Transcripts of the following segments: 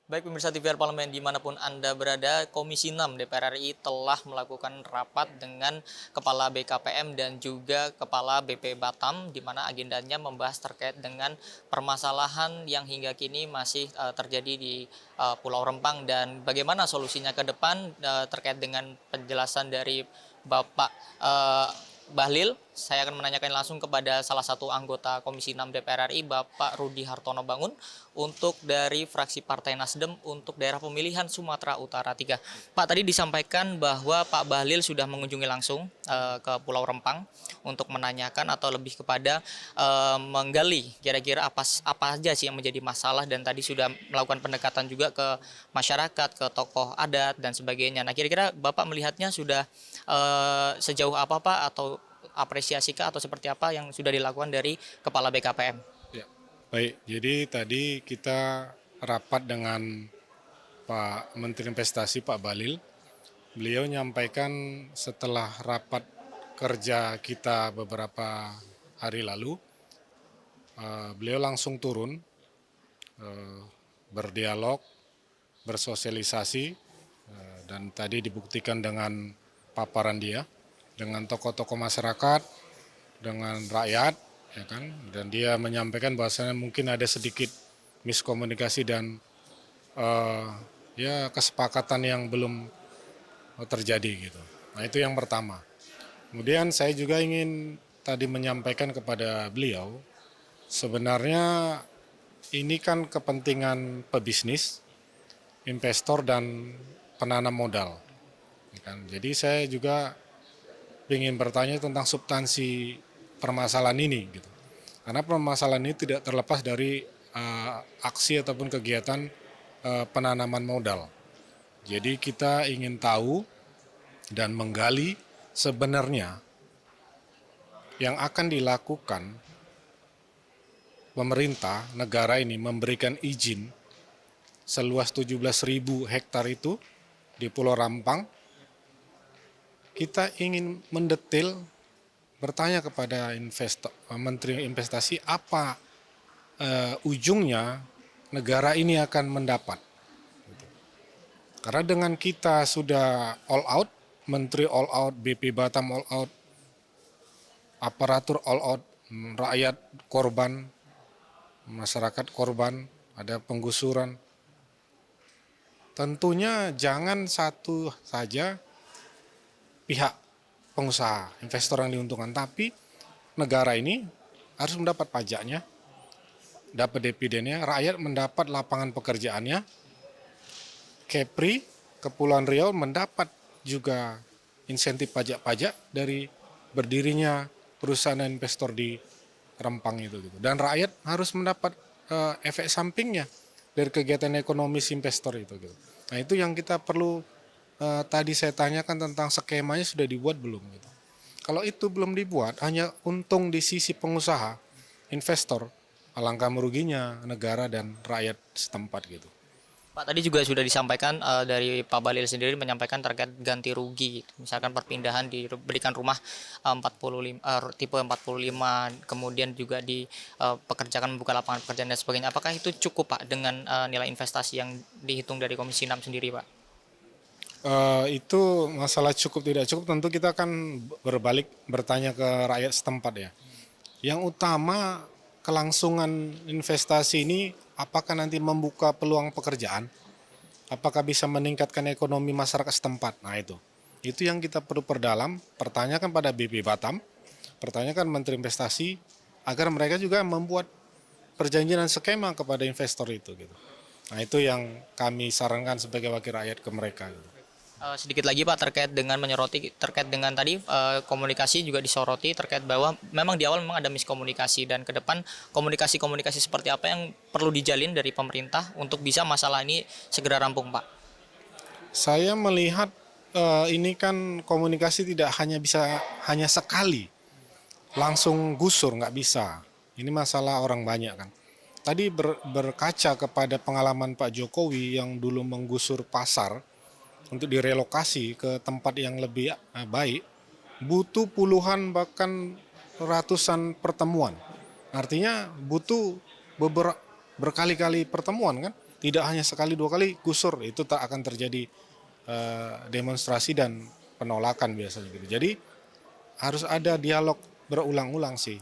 Baik pemirsa TVR Parlemen dimanapun Anda berada, Komisi 6 DPR RI telah melakukan rapat dengan Kepala BKPM dan juga Kepala BP Batam, di mana agendanya membahas terkait dengan permasalahan yang hingga kini masih terjadi di Pulau Rempang dan bagaimana solusinya ke depan terkait dengan penjelasan dari Bapak Bahlil. Saya akan menanyakan langsung kepada salah satu anggota Komisi 6 DPR RI, Bapak Rudi Hartono Bangun, untuk dari fraksi Partai Nasdem untuk daerah pemilihan Sumatera Utara 3. Pak, tadi disampaikan bahwa Pak Bahlil sudah mengunjungi langsung ke Pulau Rempang untuk menanyakan atau lebih kepada menggali kira-kira apa aja sih yang menjadi masalah, dan tadi sudah melakukan pendekatan juga ke masyarakat, ke tokoh adat dan sebagainya. Nah, kira-kira Bapak melihatnya sudah sejauh apa Pak, atau apresiasikah atau seperti apa yang sudah dilakukan dari Kepala BKPM? Ya, baik. Jadi tadi kita rapat dengan Pak Menteri Investasi Pak Balil. Beliau menyampaikan setelah rapat kerja kita beberapa hari lalu, beliau langsung turun berdialog, bersosialisasi, dan tadi dibuktikan dengan paparan dia dengan tokoh-tokoh masyarakat, dengan rakyat, ya kan? Dan dia menyampaikan bahwasanya mungkin ada sedikit miskomunikasi dan eh, ya kesepakatan yang belum terjadi gitu. Nah itu yang pertama. Kemudian saya juga ingin tadi menyampaikan kepada beliau, sebenarnya ini kan kepentingan pebisnis, investor dan penanam modal. Ya kan? Jadi saya juga ingin bertanya tentang substansi permasalahan ini gitu. Karena permasalahan ini tidak terlepas dari aksi ataupun kegiatan penanaman modal. Jadi kita ingin tahu dan menggali sebenarnya yang akan dilakukan pemerintah negara ini memberikan izin seluas 17.000 hektar itu di Pulau Rampang. Kita ingin mendetail bertanya kepada Menteri Investasi apa ujungnya negara ini akan mendapat. Karena dengan kita sudah all out, Menteri all out, BP Batam all out, aparatur all out, rakyat korban, masyarakat korban, ada penggusuran. Tentunya jangan satu saja pihak pengusaha, investor yang diuntungkan, tapi negara ini harus mendapat pajaknya, dapat dividennya, rakyat mendapat lapangan pekerjaannya, Kepri, Kepulauan Riau mendapat juga insentif pajak-pajak dari berdirinya perusahaan investor di Rempang itu gitu. Dan rakyat harus mendapat efek sampingnya dari kegiatan ekonomis investor itu gitu. Nah, itu yang kita perlu tadi saya tanyakan tentang skemanya sudah dibuat belum gitu. Kalau itu belum dibuat, hanya untung di sisi pengusaha, investor, alangkah meruginya negara dan rakyat setempat gitu. Pak, tadi juga sudah disampaikan dari Pak Bahlil sendiri menyampaikan terkait ganti rugi, misalkan perpindahan diberikan rumah 45 tipe 45, kemudian juga pekerjakan membuka lapangan pekerjaan dan sebagainya. Apakah itu cukup Pak dengan nilai investasi yang dihitung dari Komisi 6 sendiri Pak? Itu masalah cukup tidak cukup tentu kita akan berbalik bertanya ke rakyat setempat ya. Yang utama kelangsungan investasi ini apakah nanti membuka peluang pekerjaan, apakah bisa meningkatkan ekonomi masyarakat setempat. Nah itu yang kita perlu perdalam, pertanyakan pada BP Batam, pertanyakan Menteri Investasi agar mereka juga membuat perjanjian dan skema kepada investor itu gitu. Nah itu yang kami sarankan sebagai wakil rakyat ke mereka gitu. Sedikit lagi Pak terkait dengan menyoroti terkait dengan tadi komunikasi juga disoroti terkait bahwa memang di awal memang ada miskomunikasi, dan ke depan komunikasi-komunikasi seperti apa yang perlu dijalin dari pemerintah untuk bisa masalah ini segera rampung Pak? Saya melihat ini kan komunikasi tidak hanya sekali langsung gusur, nggak bisa. Ini masalah orang banyak kan. Tadi berkaca kepada pengalaman Pak Jokowi yang dulu menggusur pasar untuk direlokasi ke tempat yang lebih baik, butuh puluhan bahkan ratusan pertemuan. Artinya butuh berkali-kali pertemuan kan. tidak hanya sekali dua kali gusur, itu tak akan terjadi demonstrasi dan penolakan biasanya gitu. Jadi harus ada dialog berulang-ulang sih,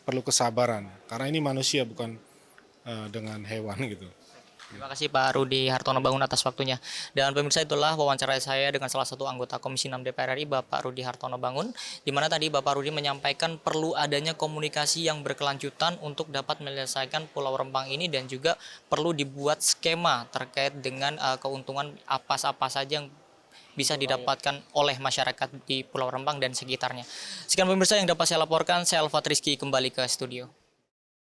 perlu kesabaran karena ini manusia bukan dengan hewan gitu. Terima kasih Pak Rudi Hartono Bangun atas waktunya. Dan pemirsa, itulah wawancara saya dengan salah satu anggota Komisi 6 DPR RI, Bapak Rudi Hartono Bangun, di mana tadi Bapak Rudi menyampaikan perlu adanya komunikasi yang berkelanjutan untuk dapat menyelesaikan Pulau Rempang ini dan juga perlu dibuat skema terkait dengan keuntungan apa saja yang bisa didapatkan oleh masyarakat di Pulau Rempang dan sekitarnya. Sekian pemirsa yang dapat saya laporkan, saya Alfat Rizky kembali ke studio.